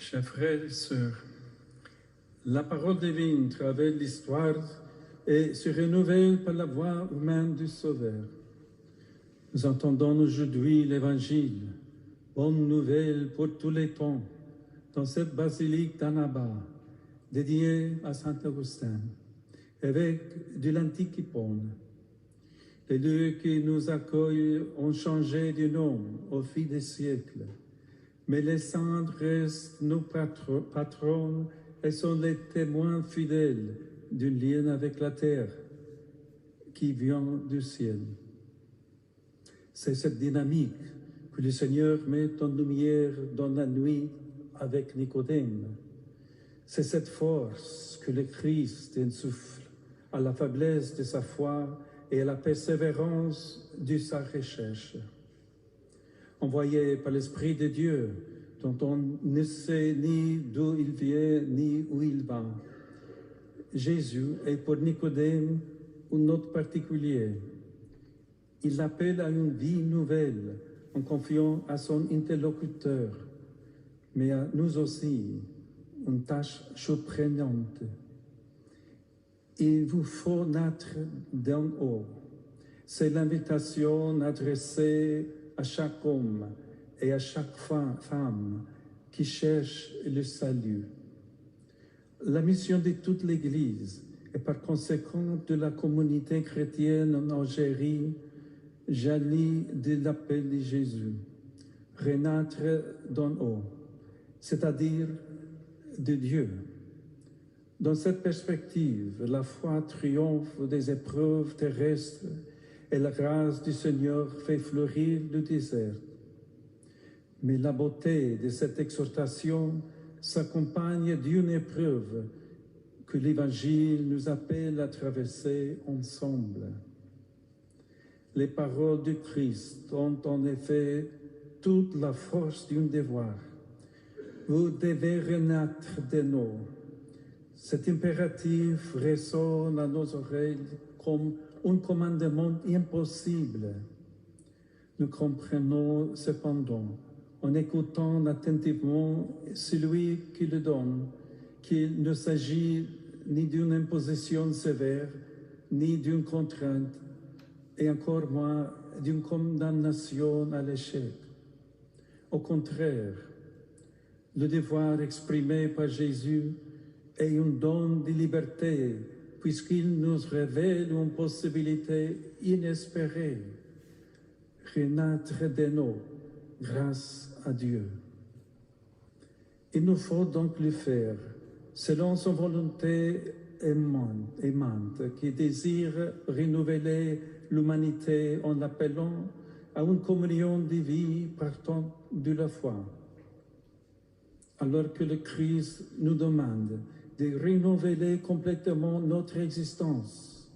Chers frères et sœurs, la parole divine traverse l'histoire et se renouvelle par la voix humaine du Sauveur. Nous entendons aujourd'hui l'Évangile, bonne nouvelle pour tous les temps, dans cette basilique d'Annaba, dédiée à Saint Augustin, évêque de l'antique Hippone. Les lieux qui nous accueillent ont changé de nom au fil des siècles, mais les saints restent nos patronnes et sont les témoins fidèles du lien avec la terre qui vient du ciel. C'est cette dynamique que le Seigneur met en lumière dans la nuit avec Nicodème. C'est cette force que le Christ insuffle à la faiblesse de sa foi et à la persévérance de sa recherche. Envoyé par l'Esprit de Dieu, dont on ne sait ni d'où il vient ni où il va, Jésus est pour Nicodème un hôte particulier. Il l'appelle à une vie nouvelle en confiant à son interlocuteur, mais à nous aussi une tâche surprenante. Il vous faut naître d'en haut. C'est l'invitation adressée à chaque homme et à chaque femme qui cherche le salut. La mission de toute l'Église et par conséquent de la communauté chrétienne en Algérie jaillit de l'appel de Jésus, renaître d'en haut, c'est-à-dire de Dieu. Dans cette perspective, la foi triomphe des épreuves terrestres et la grâce du Seigneur fait fleurir le désert. Mais la beauté de cette exhortation s'accompagne d'une épreuve que l'Évangile nous appelle à traverser ensemble. Les paroles du Christ ont en effet toute la force d'un devoir. Vous devez renaître de nouveau. Cet impératif résonne à nos oreilles comme un commandement impossible. Nous comprenons cependant, en écoutant attentivement celui qui le donne, qu'il ne s'agit ni d'une imposition sévère, ni d'une contrainte, et encore moins d'une condamnation à l'échec. Au contraire, le devoir exprimé par Jésus est un don de liberté, puisqu'il nous révèle une possibilité inespérée, renaître de nouveau grâce à Dieu. Il nous faut donc le faire, selon son volonté aimante, qui désire renouveler l'humanité en l'appelant à une communion de vie partant de la foi. Alors que le Christ nous demande de renouveler complètement notre existence,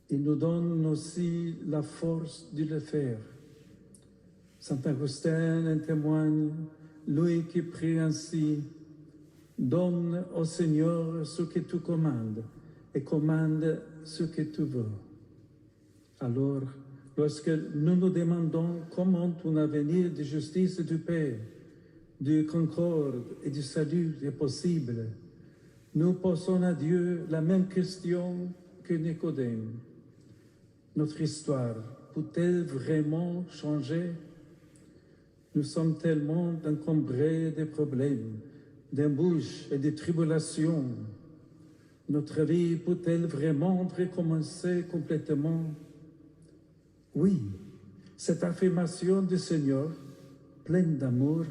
il nous donne aussi la force de le faire. Saint Augustin en témoigne, lui qui prie ainsi: « Donne au Seigneur ce que tu commandes et commande ce que tu veux. » Alors, lorsque nous nous demandons comment un avenir de justice et de paix, de concorde et de salut est possible, nous posons à Dieu la même question que Nicodème. Notre histoire peut-elle vraiment changer? Nous sommes tellement encombrés de problèmes, d'embûches et de tribulations. Notre vie peut-elle vraiment recommencer complètement? Oui, cette affirmation du Seigneur, pleine d'amour,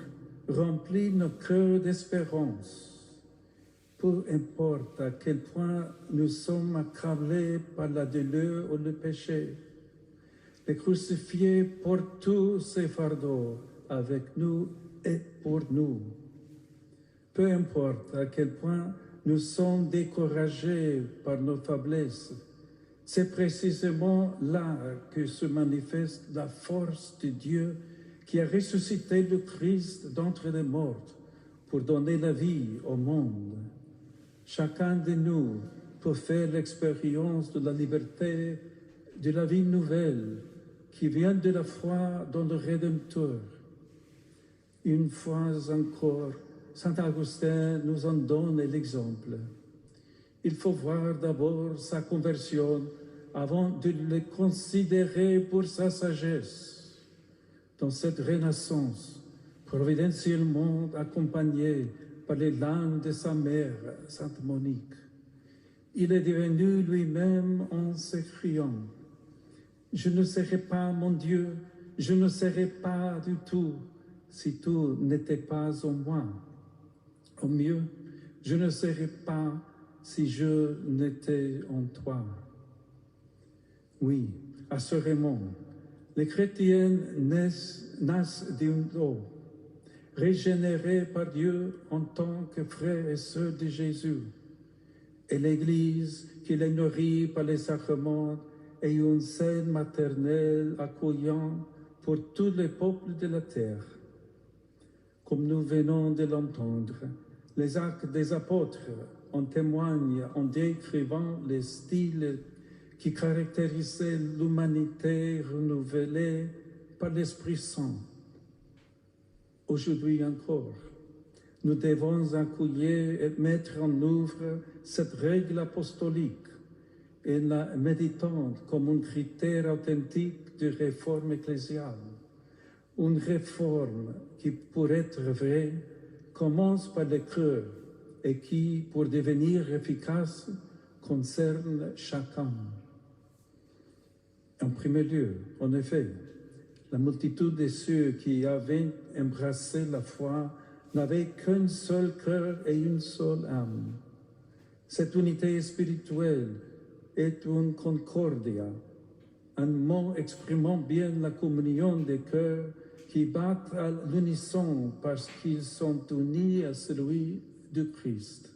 remplit nos cœurs d'espérance. Peu importe à quel point nous sommes accablés par la douleur ou le péché, le crucifié porte tous ses fardeaux avec nous et pour nous. Peu importe à quel point nous sommes découragés par nos faiblesses, c'est précisément là que se manifeste la force de Dieu qui a ressuscité le Christ d'entre les morts pour donner la vie au monde. Chacun de nous peut faire l'expérience de la liberté, de la vie nouvelle qui vient de la foi dans le Rédempteur. Une fois encore, Saint Augustin nous en donne l'exemple. Il faut voir d'abord sa conversion avant de le considérer pour sa sagesse. Dans cette renaissance, providentiellement accompagnée par les larmes de sa mère, Sainte Monique, il est devenu lui-même en s'écriant « Je ne serais pas mon Dieu, je ne serais pas du tout si tout n'était pas en moi. Au mieux, je ne serais pas si je n'étais en toi. » Oui, assurément, les chrétiens naissent d'un eau, régénérés par Dieu en tant que frères et sœurs de Jésus. Et l'Église, qui les nourrit par les sacrements, est une scène maternelle accueillante pour tous les peuples de la terre. Comme nous venons de l'entendre, les actes des apôtres en témoignent en décrivant les styles qui caractérisaient l'humanité renouvelée par l'Esprit Saint. Aujourd'hui encore, nous devons accueillir et mettre en œuvre cette règle apostolique et la méditant comme un critère authentique de réforme ecclésiale. Une réforme qui, pour être vraie, commence par le cœur et qui, pour devenir efficace, concerne chacun. En premier lieu, en effet, la multitude de ceux qui avaient embrassé la foi n'avaient qu'un seul cœur et une seule âme. Cette unité spirituelle est une concordia, un mot exprimant bien la communion des cœurs qui battent à l'unisson parce qu'ils sont unis à celui du Christ.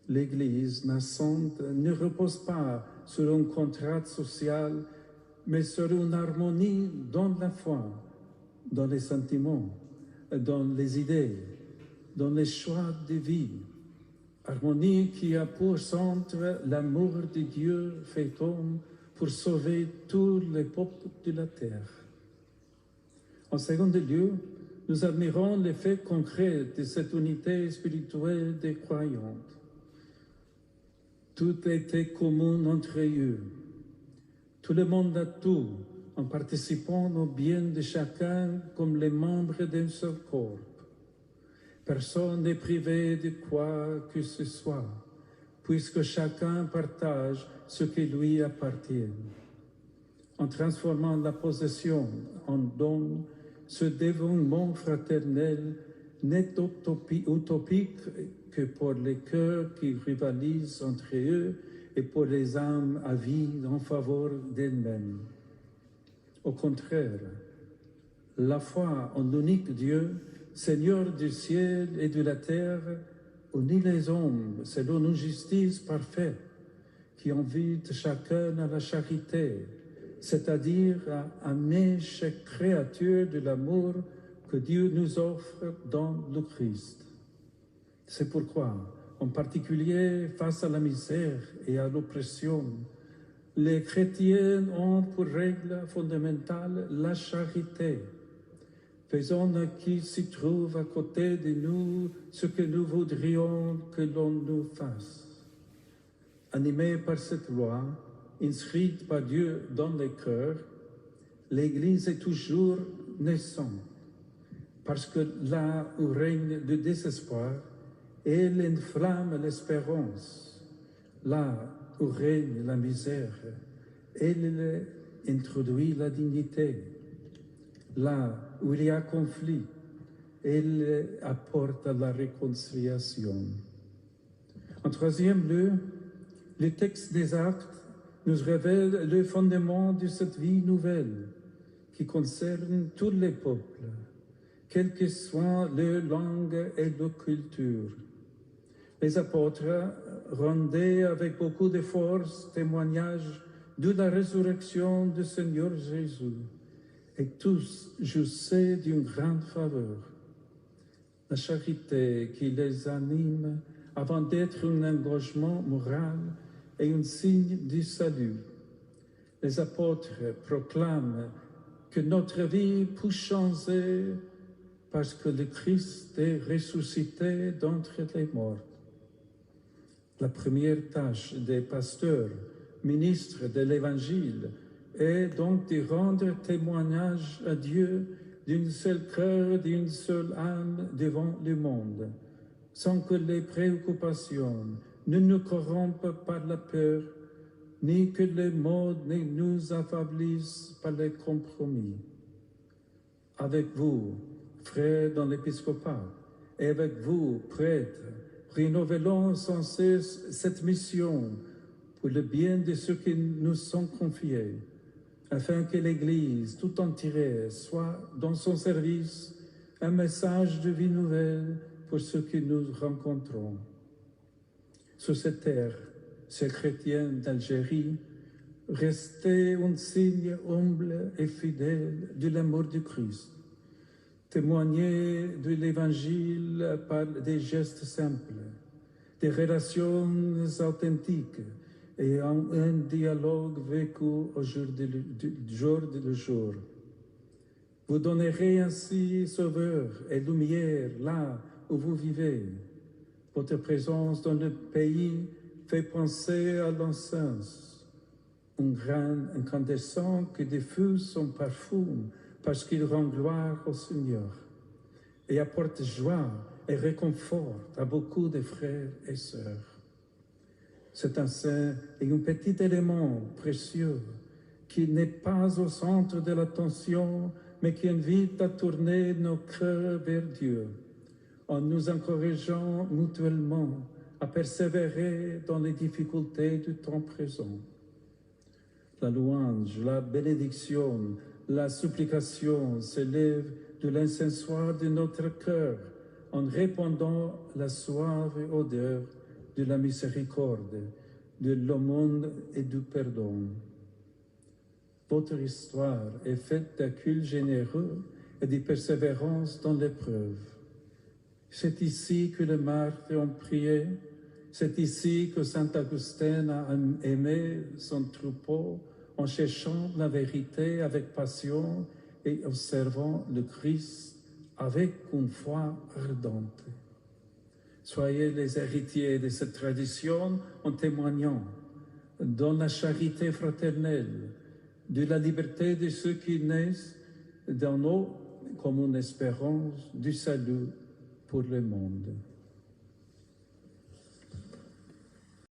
L'Église naissante ne repose pas sur un contrat social, mais sur une harmonie dans la foi, dans les sentiments, dans les idées, dans les choix de vie. Harmonie qui a pour centre l'amour de Dieu fait homme pour sauver tous les peuples de la terre. En second lieu, nous admirons l'effet concret de cette unité spirituelle des croyants. Tout était commun entre eux. Tout le monde a tout, en participant au bien de chacun comme les membres d'un seul corps. Personne n'est privé de quoi que ce soit, puisque chacun partage ce qui lui appartient. En transformant la possession en don, ce dévouement fraternel n'est utopique que pour les cœurs qui rivalisent entre eux et pour les âmes avides en faveur d'elles-mêmes. Au contraire, la foi en l'unique Dieu, Seigneur du ciel et de la terre, unit les hommes selon une justice parfaite qui invite chacun à la charité, c'est-à-dire à aimer chaque créature de l'amour que Dieu nous offre dans le Christ. C'est pourquoi, en particulier face à la misère et à l'oppression, les chrétiens ont pour règle fondamentale la charité, faisant à qui s'y trouve à côté de nous ce que nous voudrions que l'on nous fasse. Animée par cette loi, inscrite par Dieu dans les cœurs, l'Église est toujours naissante, parce que là où règne le désespoir, elle enflamme l'espérance. Là où règne la misère, elle introduit la dignité. Là où il y a conflit, elle apporte la réconciliation. En troisième lieu, le texte des Actes nous révèle le fondement de cette vie nouvelle qui concerne tous les peuples, quelle que soit leur langue et leur culture. Les apôtres rendaient avec beaucoup de force témoignage de la résurrection du Seigneur Jésus, et tous jouissaient d'une grande faveur. La charité qui les anime avant d'être un engagement moral est un signe du salut. Les apôtres proclament que notre vie peut changer parce que le Christ est ressuscité d'entre les morts. La première tâche des pasteurs, ministres de l'Évangile, est donc de rendre témoignage à Dieu d'un seul cœur, d'une seule âme devant le monde, sans que les préoccupations ne nous corrompent par la peur, ni que les mots ne nous affaiblissent par les compromis. Avec vous, frères dans l'épiscopat, et avec vous, prêtres, renouvelons sans cesse cette mission pour le bien de ceux qui nous sont confiés, afin que l'Église tout entière soit dans son service un message de vie nouvelle pour ceux que nous rencontrons. Sur cette terre, ces chrétiens d'Algérie, restez un signe humble et fidèle de l'amour du Christ. Témoignez de l'Évangile par des gestes simples, des relations authentiques et un dialogue vécu au jour le jour. Vous donnerez ainsi sauveur et lumière là où vous vivez. Votre présence dans le pays fait penser à l'encens, un grain incandescent qui diffuse son parfum parce qu'il rend gloire au Seigneur et apporte joie et réconfort à beaucoup de frères et sœurs. Cet encens est un petit élément précieux qui n'est pas au centre de l'attention, mais qui invite à tourner nos cœurs vers Dieu, en nous encourageant mutuellement à persévérer dans les difficultés du temps présent. La louange, la bénédiction, la supplication s'élèvent de l'incensoir de notre cœur en répandant la suave odeur de la miséricorde, de l'aumône et du pardon. Votre histoire est faite d'accueil généreux et de persévérance dans l'épreuve. C'est ici que les martyrs ont prié, c'est ici que saint Augustin a aimé son troupeau en cherchant la vérité avec passion et observant le Christ avec une foi ardente. Soyez les héritiers de cette tradition en témoignant dans la charité fraternelle, de la liberté de ceux qui naissent dans nous comme une espérance du salut pour le monde.